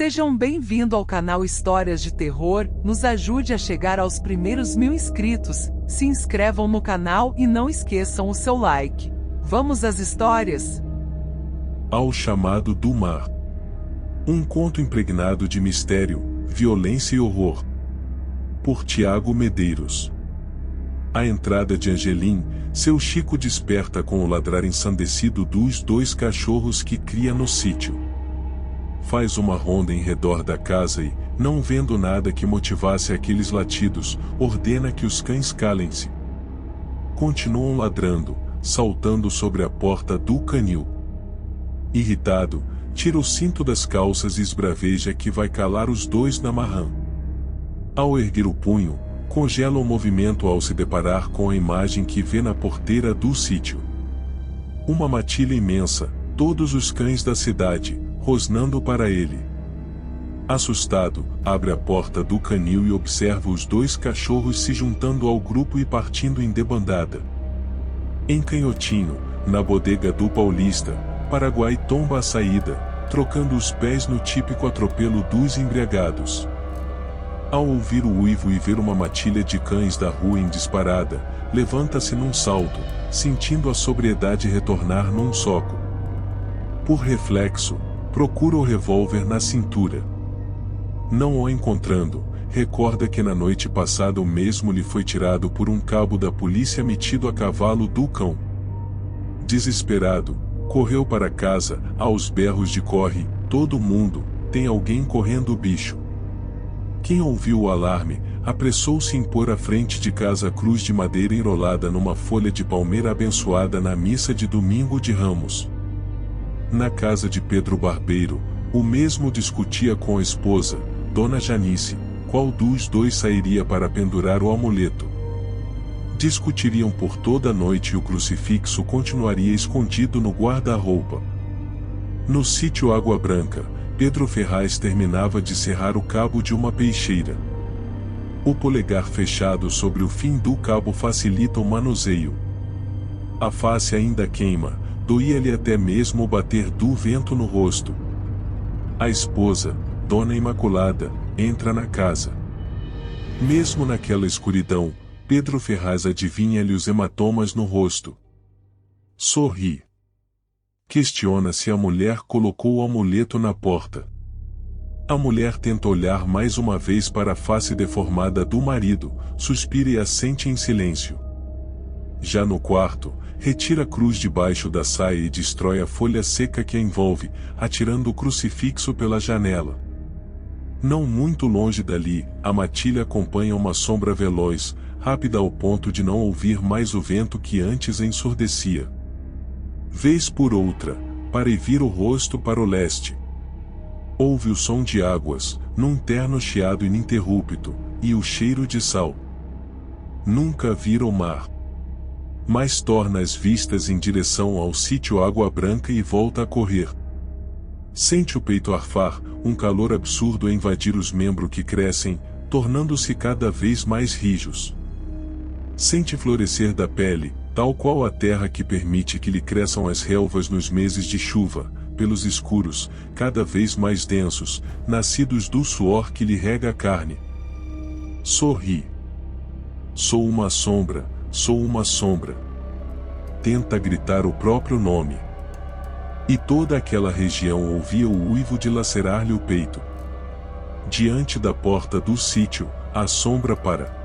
Sejam bem-vindos ao canal Histórias de Terror. Nos ajude a chegar aos primeiros 1000 inscritos. Se inscrevam no canal e não esqueçam o seu like. Vamos às histórias? Ao Chamado do Mar. Um conto impregnado de mistério, violência e horror. Por Tiago Medeiros. À entrada de Angelim, seu Chico desperta com o ladrar ensandecido dos 2 cachorros que cria no sítio. Faz uma ronda em redor da casa e, não vendo nada que motivasse aqueles latidos, ordena que os cães calem-se. Continuam ladrando, saltando sobre a porta do canil. Irritado, tira o cinto das calças e esbraveja que vai calar os 2 na marrã. Ao erguer o punho, congela o movimento ao se deparar com a imagem que vê na porteira do sítio. Uma matilha imensa, todos os cães da cidade, rosnando para ele. Assustado, abre a porta do canil e observa os 2 cachorros se juntando ao grupo e partindo em debandada. Em canhotinho, na bodega do Paulista, Paraguai tomba a saída, trocando os pés no típico atropelo dos embriagados. Ao ouvir o uivo e ver uma matilha de cães da rua em disparada, levanta-se num salto, sentindo a sobriedade retornar num soco. Por reflexo, procura o revólver na cintura. Não o encontrando, recorda que na noite passada o mesmo lhe foi tirado por um cabo da polícia metido a cavalo do cão. Desesperado, correu para casa, aos berros de corre, todo mundo, tem alguém correndo o bicho. Quem ouviu o alarme, apressou-se em pôr à frente de casa a cruz de madeira enrolada numa folha de palmeira abençoada na missa de domingo de Ramos. Na casa de Pedro Barbeiro, o mesmo discutia com a esposa, Dona Janice, qual dos 2 sairia para pendurar o amuleto. Discutiriam por toda a noite e o crucifixo continuaria escondido no guarda-roupa. No sítio Água Branca, Pedro Ferraz terminava de serrar o cabo de uma peixeira. O polegar fechado sobre o fim do cabo facilita o manuseio. A face ainda queima, doía-lhe até mesmo o bater do vento no rosto. A esposa, Dona Imaculada, entra na casa. Mesmo naquela escuridão, Pedro Ferraz adivinha-lhe os hematomas no rosto. Sorri. Questiona se a mulher colocou o amuleto na porta. A mulher tenta olhar mais uma vez para a face deformada do marido, suspira e assente em silêncio. Já no quarto, retira a cruz debaixo da saia e destrói a folha seca que a envolve, atirando o crucifixo pela janela. Não muito longe dali, a matilha acompanha uma sombra veloz, rápida ao ponto de não ouvir mais o vento que antes ensurdecia. Vez por outra, para e vira o rosto para o leste. Ouve o som de águas, num terno chiado ininterrupto, e o cheiro de sal. Nunca vira o mar. Mas torna as vistas em direção ao sítio Água Branca e volta a correr. Sente o peito arfar, um calor absurdo a invadir os membros que crescem, tornando-se cada vez mais rijos. Sente florescer da pele, tal qual a terra que permite que lhe cresçam as relvas nos meses de chuva, pelos escuros, cada vez mais densos, nascidos do suor que lhe rega a carne. Sorri. Sou uma sombra, sou uma sombra. Tenta gritar o próprio nome. E toda aquela região ouvia o uivo dilacerar-lhe o peito. Diante da porta do sítio, a sombra para.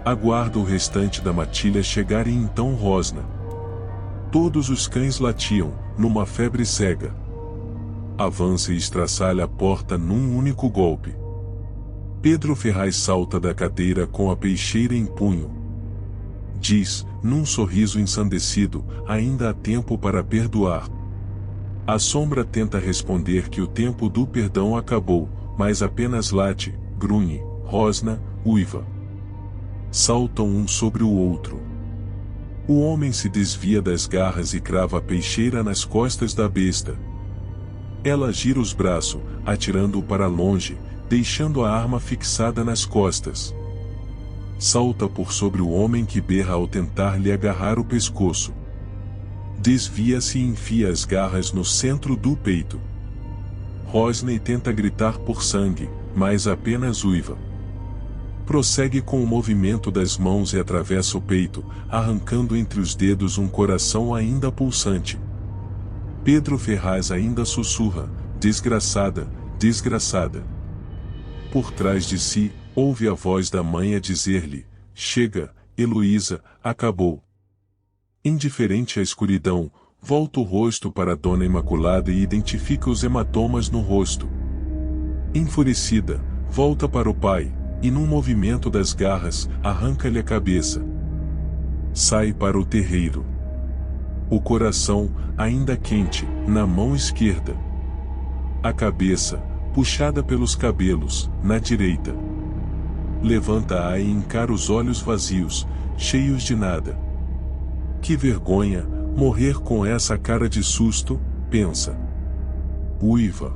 Aguarda o restante da matilha chegar e então rosna. Todos os cães latiam, numa febre cega. Avança e estraçalha a porta num único golpe. Pedro Ferraz salta da cadeira com a peixeira em punho. Diz, num sorriso ensandecido, ainda há tempo para perdoar. A sombra tenta responder que o tempo do perdão acabou, mas apenas late, grunhe, rosna, uiva. Saltam um sobre o outro. O homem se desvia das garras e crava a peixeira nas costas da besta. Ela gira os braços, atirando-o para longe, deixando a arma fixada nas costas. Salta por sobre o homem que berra ao tentar lhe agarrar o pescoço. Desvia-se e enfia as garras no centro do peito. Rosney tenta gritar por sangue, mas apenas uiva. Prossegue com o movimento das mãos e atravessa o peito, arrancando entre os dedos um coração ainda pulsante. Pedro Ferraz ainda sussurra: desgraçada, desgraçada. Por trás de si, ouve a voz da mãe a dizer-lhe: chega, Heloísa, acabou. Indiferente à escuridão, volta o rosto para Dona Imaculada e identifica os hematomas no rosto. Enfurecida, volta para o pai, e num movimento das garras, arranca-lhe a cabeça. Sai para o terreiro. O coração, ainda quente, na mão esquerda. A cabeça, puxada pelos cabelos, na direita. Levanta-a e encara os olhos vazios, cheios de nada. Que vergonha, morrer com essa cara de susto, pensa. Uiva.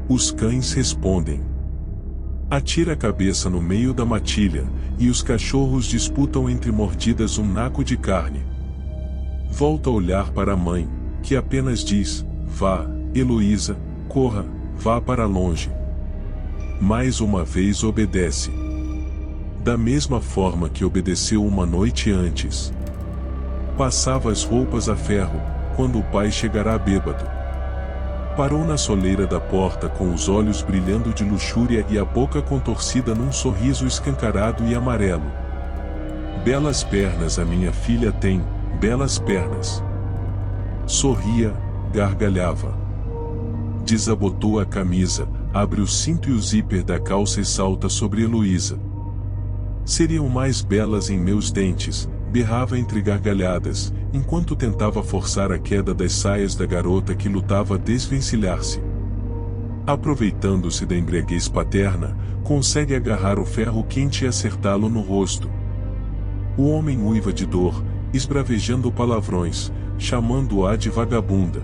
Os cães respondem. Atira a cabeça no meio da matilha, e os cachorros disputam entre mordidas um naco de carne. Volta a olhar para a mãe, que apenas diz: vá, Heloísa, corra, vá para longe. Mais uma vez obedece. Da mesma forma que obedeceu uma noite antes. Passava as roupas a ferro, quando o pai chegará bêbado. Parou na soleira da porta com os olhos brilhando de luxúria e a boca contorcida num sorriso escancarado e amarelo. Belas pernas a minha filha tem, belas pernas. Sorria, gargalhava. Desabotou a camisa, abre o cinto e o zíper da calça e salta sobre Heloísa. Seriam mais belas em meus dentes, berrava entre gargalhadas, enquanto tentava forçar a queda das saias da garota que lutava a desvencilhar-se. Aproveitando-se da embriaguez paterna, consegue agarrar o ferro quente e acertá-lo no rosto. O homem uiva de dor, esbravejando palavrões, chamando-a de vagabunda.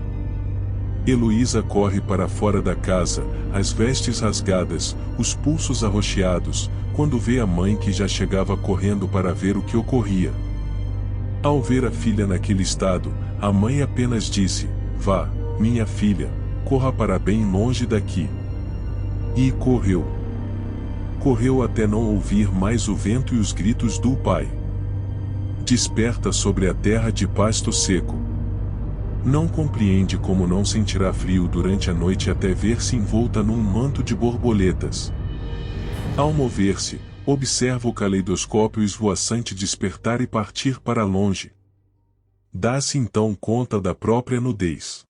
Heloísa corre para fora da casa, as vestes rasgadas, os pulsos arroxeados, quando vê a mãe que já chegava correndo para ver o que ocorria. Ao ver a filha naquele estado, a mãe apenas disse: vá, minha filha, corra para bem longe daqui. E correu. Correu até não ouvir mais o vento e os gritos do pai. Desperta sobre a terra de pasto seco. Não compreende como não sentirá frio durante a noite até ver-se envolta num manto de borboletas. Ao mover-se, observa o caleidoscópio esvoaçante despertar e partir para longe. Dá-se então conta da própria nudez.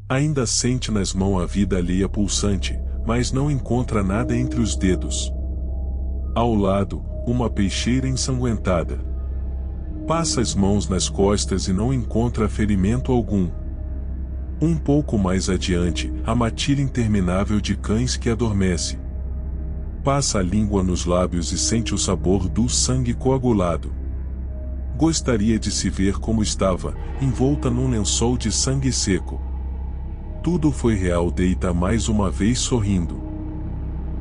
Ainda sente nas mãos a vida alheia pulsante, mas não encontra nada entre os dedos. Ao lado, uma peixeira ensanguentada. Passa as mãos nas costas e não encontra ferimento algum. Um pouco mais adiante, a matilha interminável de cães que adormece. Passa a língua nos lábios e sente o sabor do sangue coagulado. Gostaria de se ver como estava, envolta num lençol de sangue seco. Tudo foi real. Deita mais uma vez sorrindo.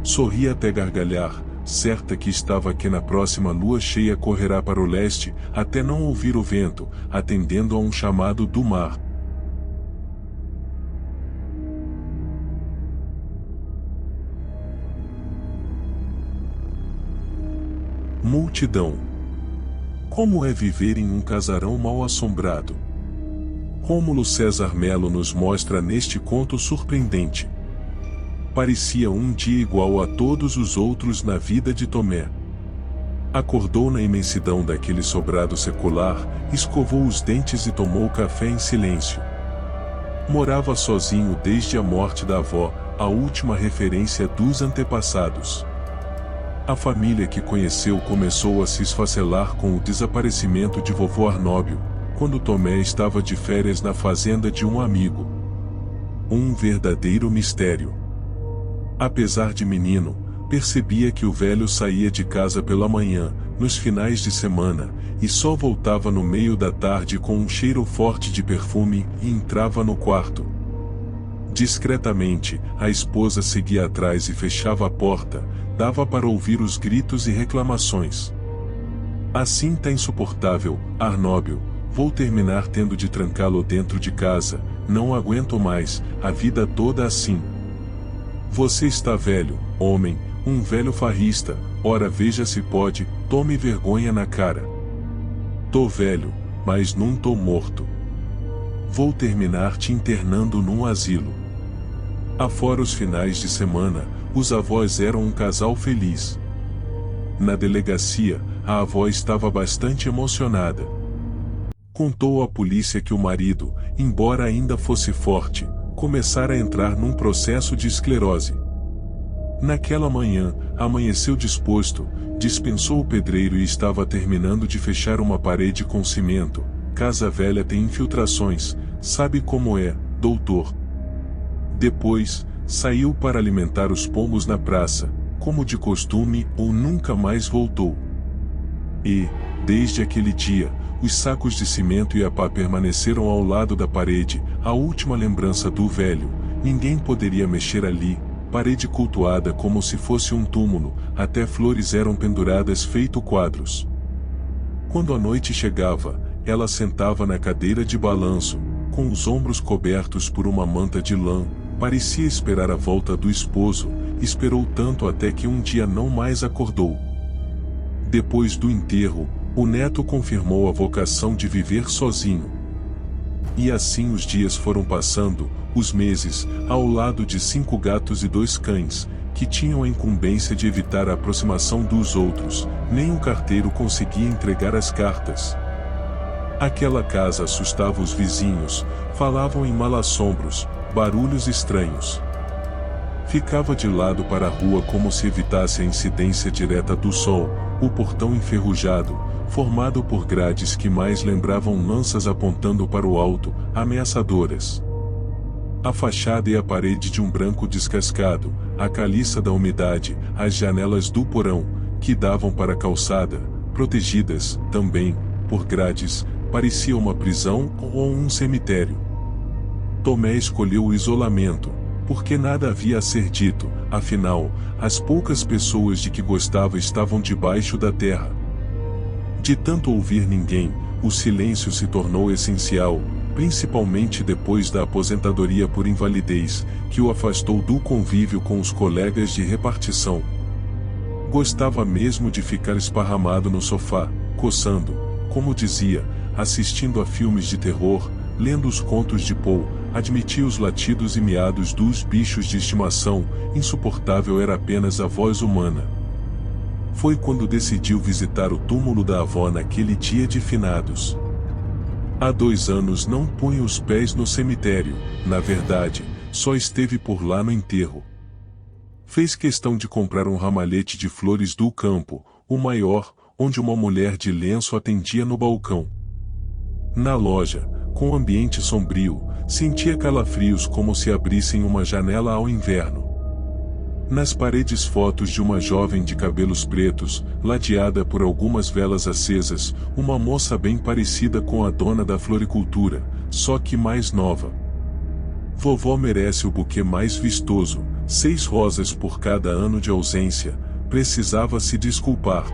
Sorri até gargalhar, certa que estava que na próxima lua cheia correrá para o leste, até não ouvir o vento, atendendo a um chamado do mar. Multidão. Como é viver em um casarão mal assombrado? Rômulo César Melo nos mostra neste conto surpreendente. Parecia um dia igual a todos os outros na vida de Tomé. Acordou na imensidão daquele sobrado secular, escovou os dentes e tomou café em silêncio. Morava sozinho desde a morte da avó, a última referência dos antepassados. A família que conheceu começou a se esfacelar com o desaparecimento de vovô Arnóbio, quando Tomé estava de férias na fazenda de um amigo. Um verdadeiro mistério. Apesar de menino, percebia que o velho saía de casa pela manhã, nos finais de semana, e só voltava no meio da tarde com um cheiro forte de perfume e entrava no quarto. Discretamente, a esposa seguia atrás e fechava a porta, dava para ouvir os gritos e reclamações. Assim tá insuportável, Arnóbio, vou terminar tendo de trancá-lo dentro de casa, não aguento mais, a vida toda assim. Você está velho, homem, um velho farrista, ora veja se pode, tome vergonha na cara. Tô velho, mas não tô morto. Vou terminar te internando num asilo. Afora os finais de semana, os avós eram um casal feliz. Na delegacia, a avó estava bastante emocionada. Contou à polícia que o marido, embora ainda fosse forte, começara a entrar num processo de esclerose. Naquela manhã, amanheceu disposto, dispensou o pedreiro e estava terminando de fechar uma parede com cimento. Casa velha tem infiltrações, sabe como é, doutor? Depois, saiu para alimentar os pombos na praça, como de costume, ou nunca mais voltou. E, desde aquele dia, os sacos de cimento e a pá permaneceram ao lado da parede, a última lembrança do velho. Ninguém poderia mexer ali, parede cultuada como se fosse um túmulo, até flores eram penduradas feito quadros. Quando a noite chegava, ela sentava na cadeira de balanço, com os ombros cobertos por uma manta de lã, parecia esperar a volta do esposo, esperou tanto até que um dia não mais acordou. Depois do enterro, o neto confirmou a vocação de viver sozinho. E assim os dias foram passando, os meses, ao lado de 5 gatos e 2 cães, que tinham a incumbência de evitar a aproximação dos outros, nem o carteiro conseguia entregar as cartas. Aquela casa assustava os vizinhos, falavam em mal-assombros, barulhos estranhos. Ficava de lado para a rua como se evitasse a incidência direta do sol, o portão enferrujado, formado por grades que mais lembravam lanças apontando para o alto, ameaçadoras. A fachada e a parede de um branco descascado, a caliça da umidade, as janelas do porão, que davam para a calçada, protegidas, também, por grades, parecia uma prisão ou um cemitério. Tomé escolheu o isolamento, porque nada havia a ser dito, afinal, as poucas pessoas de que gostava estavam debaixo da terra. De tanto ouvir ninguém, o silêncio se tornou essencial, principalmente depois da aposentadoria por invalidez, que o afastou do convívio com os colegas de repartição. Gostava mesmo de ficar esparramado no sofá, coçando, como dizia, assistindo a filmes de terror, lendo os contos de Poe, admitia os latidos e miados dos bichos de estimação, insuportável era apenas a voz humana. Foi quando decidiu visitar o túmulo da avó naquele dia de finados. Há 2 anos não punha os pés no cemitério, na verdade, só esteve por lá no enterro. Fez questão de comprar um ramalhete de flores do campo, o maior, onde uma mulher de lenço atendia no balcão. Na loja, com o ambiente sombrio, sentia calafrios como se abrissem uma janela ao inverno. Nas paredes fotos de uma jovem de cabelos pretos, ladeada por algumas velas acesas, uma moça bem parecida com a dona da floricultura, só que mais nova. Vovó merece o buquê mais vistoso, 6 rosas por cada ano de ausência, precisava se desculpar.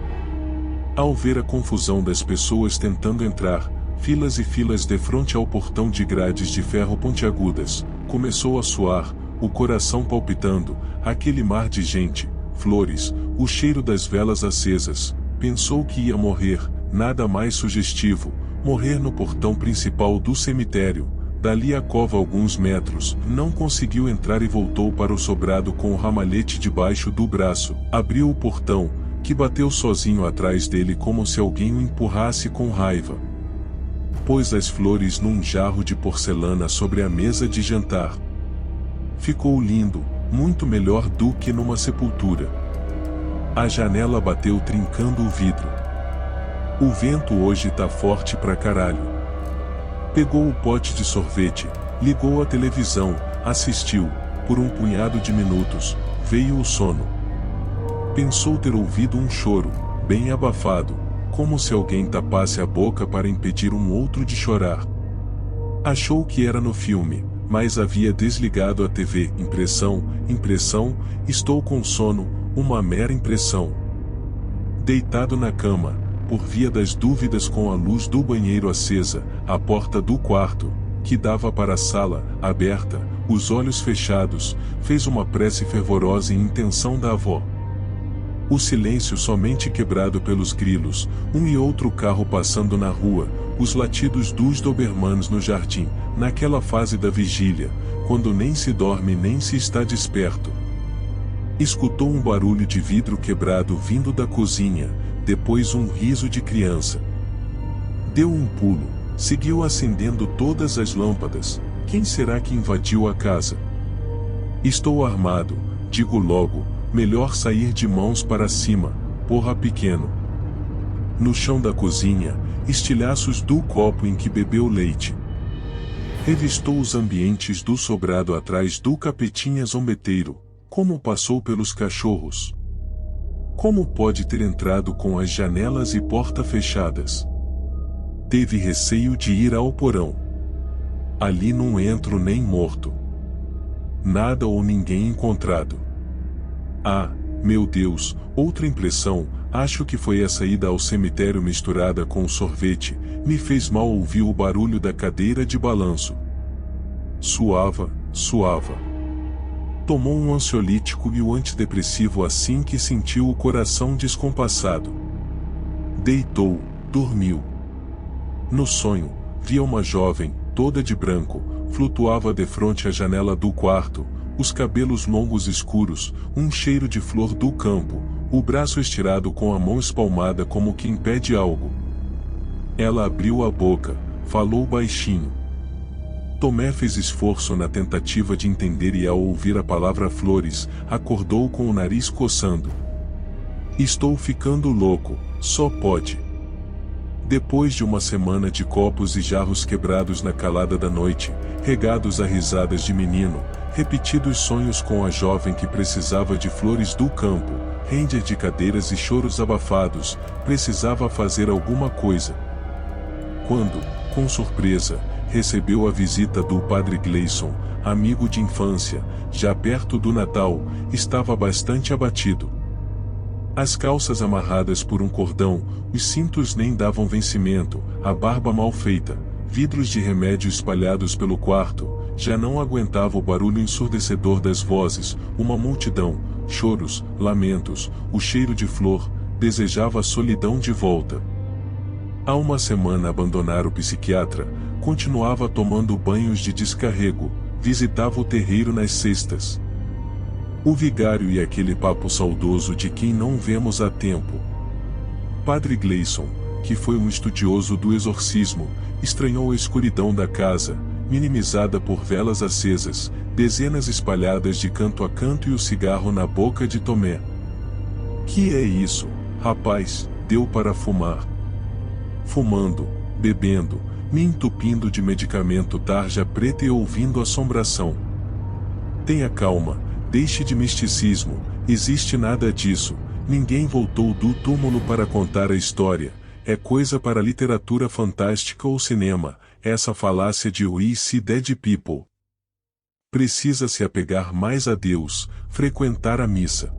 Ao ver a confusão das pessoas tentando entrar, filas e filas defronte ao portão de grades de ferro pontiagudas, começou a suar, o coração palpitando, aquele mar de gente, flores, o cheiro das velas acesas, pensou que ia morrer, nada mais sugestivo, morrer no portão principal do cemitério, dali a cova alguns metros, não conseguiu entrar e voltou para o sobrado com o ramalhete debaixo do braço, abriu o portão, que bateu sozinho atrás dele como se alguém o empurrasse com raiva. Pôs as flores num jarro de porcelana sobre a mesa de jantar. Ficou lindo, muito melhor do que numa sepultura. A janela bateu trincando o vidro. O vento hoje tá forte pra caralho. Pegou o pote de sorvete, ligou a televisão, assistiu, por um punhado de minutos, veio o sono. Pensou ter ouvido um choro, bem abafado, como se alguém tapasse a boca para impedir um outro de chorar. Achou que era no filme, mas havia desligado a TV. Impressão, estou com sono, uma mera impressão. Deitado na cama, por via das dúvidas com a luz do banheiro acesa, a porta do quarto, que dava para a sala, aberta, os olhos fechados, fez uma prece fervorosa em intenção da avó. O silêncio somente quebrado pelos grilos, um e outro carro passando na rua, os latidos dos dobermans no jardim, naquela fase da vigília, quando nem se dorme nem se está desperto. Escutou um barulho de vidro quebrado vindo da cozinha, depois um riso de criança. Deu um pulo, seguiu acendendo todas as lâmpadas. Quem será que invadiu a casa? Estou armado, digo logo, melhor sair de mãos para cima, porra pequeno. No chão da cozinha, estilhaços do copo em que bebeu leite. Revistou os ambientes do sobrado atrás do capetinha zombeteiro, como passou pelos cachorros. Como pode ter entrado com as janelas e porta fechadas? Teve receio de ir ao porão. Ali não entro nem morto. Nada ou ninguém encontrado. Ah, meu Deus, outra impressão, acho que foi essa ida ao cemitério misturada com o sorvete, me fez mal ouvir o barulho da cadeira de balanço. Suava. Tomou um ansiolítico e o antidepressivo assim que sentiu o coração descompassado. Deitou, dormiu. No sonho, via uma jovem, toda de branco, flutuava defronte à janela do quarto, os cabelos longos escuros, um cheiro de flor do campo, o braço estirado com a mão espalmada como quem pede algo. Ela abriu a boca, falou baixinho. Tomé fez esforço na tentativa de entender e ao ouvir a palavra flores, acordou com o nariz coçando. Estou ficando louco, só pode. Depois de uma semana de copos e jarros quebrados na calada da noite, regados a risadas de menino, repetidos sonhos com a jovem que precisava de flores do campo, render de cadeiras e choros abafados, precisava fazer alguma coisa. Quando, com surpresa, recebeu a visita do padre Gleison, amigo de infância, já perto do Natal, estava bastante abatido. As calças amarradas por um cordão, os cintos nem davam vencimento, a barba mal feita, vidros de remédio espalhados pelo quarto, já não aguentava o barulho ensurdecedor das vozes, uma multidão, choros, lamentos, o cheiro de flor, desejava a solidão de volta. Há uma semana abandonara o psiquiatra, continuava tomando banhos de descarrego, visitava o terreiro nas sextas. O vigário e aquele papo saudoso de quem não vemos há tempo. Padre Gleison, que foi um estudioso do exorcismo, estranhou a escuridão da casa, minimizada por velas acesas, dezenas espalhadas de canto a canto e o cigarro na boca de Tomé. Que é isso, rapaz? Deu para fumar. Fumando, bebendo, me entupindo de medicamento tarja preta e ouvindo assombração. Tenha calma, deixe de misticismo, existe nada disso, ninguém voltou do túmulo para contar a história, é coisa para literatura fantástica ou cinema, essa falácia de we see dead people. Precisa se apegar mais a Deus, frequentar a missa.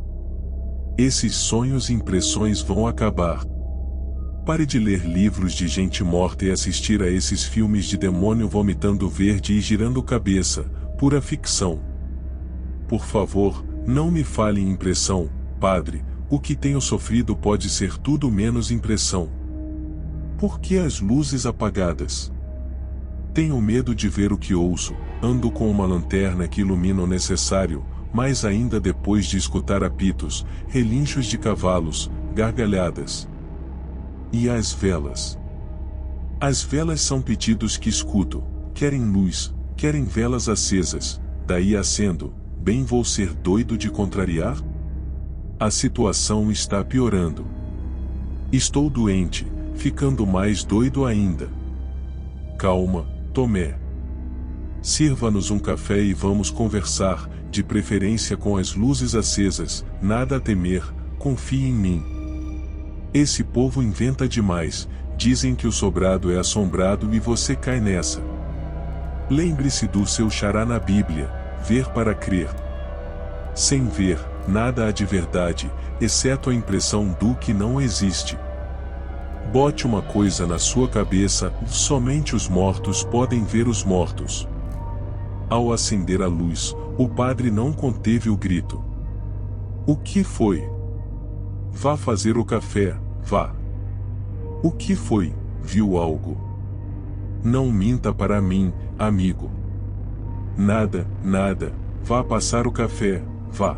Esses sonhos e impressões vão acabar. Pare de ler livros de gente morta e assistir a esses filmes de demônio vomitando verde e girando cabeça, pura ficção. Por favor, não me fale em impressão, padre, o que tenho sofrido pode ser tudo menos impressão. Por que as luzes apagadas? Tenho medo de ver o que ouço, ando com uma lanterna que ilumina o necessário, mais ainda depois de escutar apitos, relinchos de cavalos, gargalhadas. E as velas? As velas são pedidos que escuto, querem luz, querem velas acesas, daí acendo, bem vou ser doido de contrariar? A situação está piorando. Estou doente, ficando mais doido ainda. Calma, Tomé. Sirva-nos um café e vamos conversar, de preferência com as luzes acesas, nada a temer, confie em mim. Esse povo inventa demais, dizem que o sobrado é assombrado e você cai nessa. Lembre-se do seu xará na Bíblia, ver para crer. Sem ver, nada há de verdade, exceto a impressão do que não existe. Bote uma coisa na sua cabeça, somente os mortos podem ver os mortos. Ao acender a luz, o padre não conteve o grito. O que foi? Vá fazer o café, vá. O que foi? Viu algo? Não minta para mim, amigo. Nada, nada, vá passar o café, vá.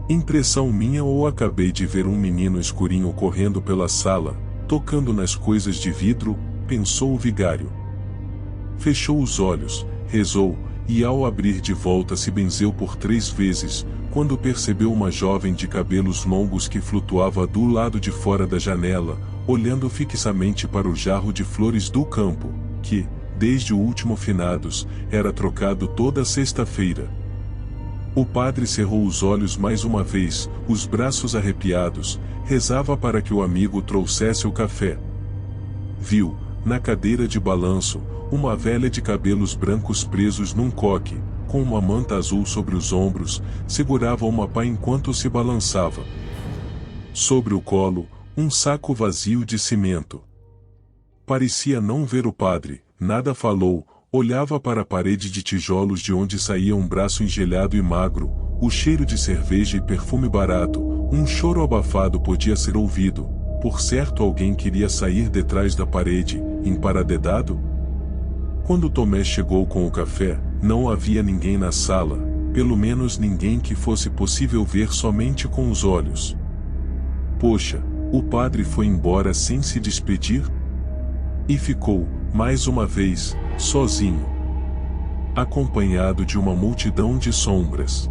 Impressão minha ou acabei de ver um menino escurinho correndo pela sala, tocando nas coisas de vidro, pensou o vigário. Fechou os olhos, rezou, e ao abrir de volta se benzeu por 3 vezes, quando percebeu uma jovem de cabelos longos que flutuava do lado de fora da janela, olhando fixamente para o jarro de flores do campo, que, desde o último finados, era trocado toda sexta-feira. O padre cerrou os olhos mais uma vez, os braços arrepiados, rezava para que o amigo trouxesse o café. Viu, na cadeira de balanço, uma velha de cabelos brancos presos num coque, com uma manta azul sobre os ombros, segurava uma pá enquanto se balançava. Sobre o colo, um saco vazio de cimento. Parecia não ver o padre, nada falou, olhava para a parede de tijolos de onde saía um braço engelhado e magro, o cheiro de cerveja e perfume barato, um choro abafado podia ser ouvido. Por certo alguém queria sair detrás da parede, emparadedado? Quando Tomé chegou com o café, não havia ninguém na sala, pelo menos ninguém que fosse possível ver somente com os olhos. Poxa, o padre foi embora sem se despedir? E ficou, mais uma vez, sozinho, acompanhado de uma multidão de sombras.